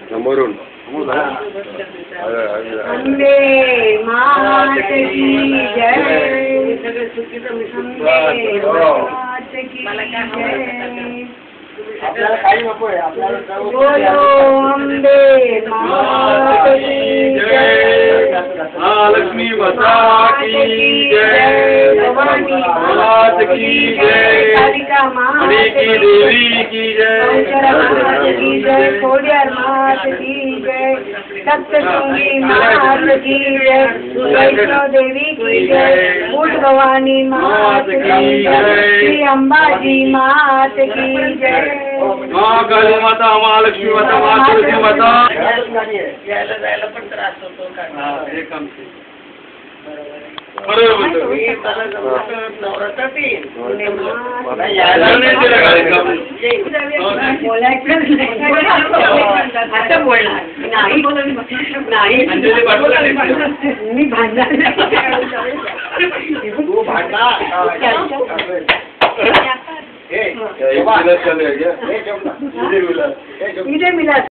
समोरून अंबे मात की जय, अंबे मात की जय, बोलो अंबे मात की जय, महालक्ष्मी माता की जय, भवानी माता की जय, कालिका मात की देवी की जय, मात की जय, खोडियार मात की जय, सप्तशृंगी मात की जय, वैष्णो देवी की जय, उठ भवानी मात की जय, श्री अंबाजी मात की जय। माँ काली माता, महालक्ष्मी माता, माँ तुलसी माता। यायला जायला पण त्रास होतो का? बरोबर नवरात्रात येईल. आता बोलणार नाही, नाही मी भांडणार तू भांडा एक गिलास चालू आहे क्या? इथे मिला